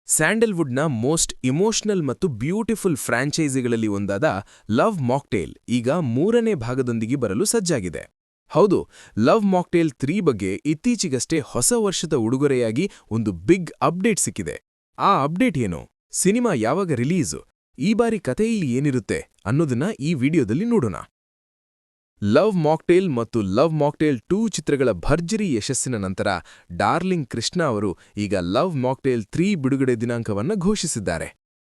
ಸ್ಯಾಂಡಲ್ವುಡ್ನ most emotional ಮತ್ತು beautiful ಫ್ರಾಂಚೈಸಿಗಳಲ್ಲಿ ಒಂದಾದ love mocktail ಈಗ 3ನೇ ಭಾಗದೊಂದಿಗೆ ಬರಲು ಸಜ್ಜಾಗಿದೆ. ಹೌದು, ಲವ್ ಮಾಕ್ಟೇಲ್ 3 ಬಗ್ಗೆ ಇತ್ತೀಚೆಗಷ್ಟೇ ಹೊಸ ವರ್ಷದ ಉಡುಗೊರೆಯಾಗಿ ಒಂದು ಬಿಗ್ ಅಪ್ಡೇಟ್ ಸಿಕ್ಕಿದೆ. ಆ ಅಪ್ಡೇಟ್ ಏನು? ಸಿನಿಮಾ ಯಾವಾಗ ರಿಲೀಸು? ಈ ಬಾರಿ ಕಥೆಯಲ್ಲಿ ಏನಿರುತ್ತೆ ಅನ್ನೋದನ್ನ ಈ ವಿಡಿಯೋದಲ್ಲಿ ನೋಡೋಣ. ಲವ್ ಮಾಕ್ಟೇಲ್ ಮತ್ತು ಲವ್ ಮಾಕ್ಟೇಲ್ 2 ಚಿತ್ರಗಳ ಭರ್ಜರಿ ಯಶಸ್ಸಿನ ನಂತರ ಡಾರ್ಲಿಂಗ್ ಕೃಷ್ಣ ಅವರು ಈಗ ಲವ್ ಮಾಕ್ಟೇಲ್ 3 ಬಿಡುಗಡೆ ದಿನಾಂಕವನ್ನ ಘೋಷಿಸಿದ್ದಾರೆ.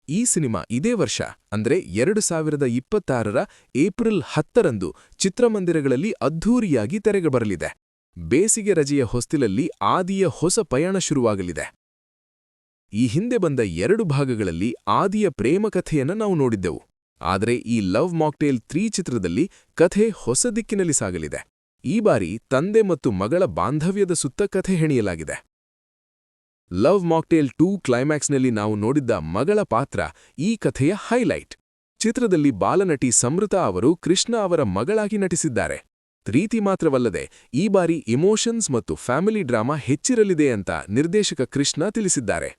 ಈ ಸಿನಿಮಾ ಇದೇ ವರ್ಷ ಅಂದ್ರೆ 2026ರ ಏಪ್ರಿಲ್ 10ರಂದು ಚಿತ್ರಮಂದಿರಗಳಲ್ಲಿ ಅದ್ಧೂರಿಯಾಗಿ ತೆರೆಗೆ ಬರಲಿದೆ. ಬೇಸಿಗೆ ರಜೆಯ ಹೊಸ್ತಿಲಲ್ಲಿ ಆದಿಯ ಹೊಸ ಪಯಣ ಶುರುವಾಗಲಿದೆ. ಈ ಹಿಂದೆ ಬಂದ 2 ಭಾಗಗಳಲ್ಲಿ ಆದಿಯ ಪ್ರೇಮಕಥೆಯನ್ನ ನಾವು ನೋಡಿದ್ದೆವು. ಆದರೆ ಈ ಲವ್ ಮಾಕ್ಟೇಲ್ 3 ಚಿತ್ರದಲ್ಲಿ ಕಥೆ ಹೊಸ ದಿಕ್ಕಿನಲ್ಲಿ ಸಾಗಲಿದೆ. ಈ ಬಾರಿ ತಂದೆ ಮತ್ತು ಮಗಳ ಬಾಂಧವ್ಯದ ಸುತ್ತ ಕಥೆ ಹೆಣೆಯಲಾಗಿದೆ. ಲವ್ ಮಾಕ್ಟೇಲ್ 2 ಕ್ಲೈಮ್ಯಾಕ್ಸ್ನಲ್ಲಿ ನಾವು ನೋಡಿದ್ದ ಮಗಳ ಪಾತ್ರ ಈ ಕಥೆಯ ಹೈಲೈಟ್. ಚಿತ್ರದಲ್ಲಿ ಬಾಲನಟಿ ಸಮೃತಾ ಅವರು ಕೃಷ್ಣ ಅವರ ಮಗಳಾಗಿ ನಟಿಸಿದ್ದಾರೆ. ಪ್ರೀತಿ ಮಾತ್ರವಲ್ಲದೆ ಈ ಬಾರಿ ಇಮೋಷನ್ಸ್ ಮತ್ತು ಫ್ಯಾಮಿಲಿ ಡ್ರಾಮಾ ಹೆಚ್ಚಿರಲಿದೆ ಅಂತ ನಿರ್ದೇಶಕ ಕೃಷ್ಣ ತಿಳಿಸಿದ್ದಾರೆ.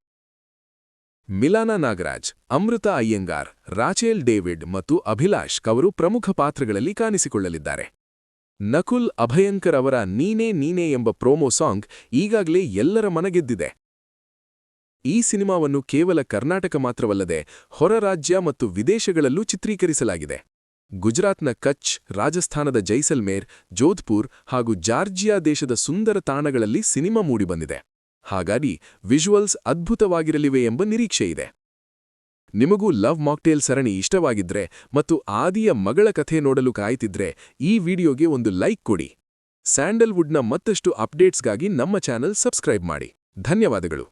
ಮಿಲಾನಾ ನಾಗರಾಜ್, ಅಮೃತಾ ಅಯ್ಯಂಗಾರ್, ರಾಚೇಲ್ ಡೇವಿಡ್ ಮತ್ತು ಅಭಿಲಾಷ್ ಅವರು ಪ್ರಮುಖ ಪಾತ್ರಗಳಲ್ಲಿ ಕಾಣಿಸಿಕೊಳ್ಳಲಿದ್ದಾರೆ. ನಕುಲ್ ಅಭಯಂಕರ್ ಅವರ ನೀನೇ ನೀನೇ ಎಂಬ ಪ್ರೋಮೋ ಸಾಂಗ್ ಈಗಾಗಲೇ ಎಲ್ಲರ ಮನಗೆದ್ದಿದೆ. ಈ ಸಿನಿಮಾವನ್ನು ಕೇವಲ ಕರ್ನಾಟಕ ಮಾತ್ರವಲ್ಲದೆ ಹೊರ ರಾಜ್ಯ ಮತ್ತು ವಿದೇಶಗಳಲ್ಲೂ ಚಿತ್ರೀಕರಿಸಲಾಗಿದೆ. ಗುಜರಾತ್ನ ಕಚ್, ರಾಜಸ್ಥಾನದ ಜೈಸಲ್ಮೇರ್, ಜೋಧ್ಪುರ್ ಹಾಗೂ ಜಾರ್ಜಿಯಾ ದೇಶದ ಸುಂದರ ತಾಣಗಳಲ್ಲಿ ಸಿನಿಮಾ ಮೂಡಿಬಂದಿದೆ. ಹಾಗಾಗಿ ವಿಜುವಲ್ಸ್ ಅದ್ಭುತವಾಗಿರಲಿವೆ ಎಂಬ ನಿರೀಕ್ಷೆಯಿದೆ. ನಿಮಗೂ ಲವ್ ಮಾಕ್ಟೇಲ್ ಸರಣಿ ಇಷ್ಟವಾಗಿದ್ರೆ ಮತ್ತು ಆದಿಯ ಮಗಳ ಕಥೆ ನೋಡಲು ಕಾಯ್ತಿದ್ರೆ ಈ ವಿಡಿಯೋಗೆ ಒಂದು ಲೈಕ್ ಕೊಡಿ. ಸ್ಯಾಂಡಲ್ವುಡ್ನ ಮತ್ತಷ್ಟು ಅಪ್ಡೇಟ್ಸ್ಗಾಗಿ ನಮ್ಮ ಚಾನೆಲ್ ಸಬ್ಸ್ಕ್ರೈಬ್ ಮಾಡಿ. ಧನ್ಯವಾದಗಳು.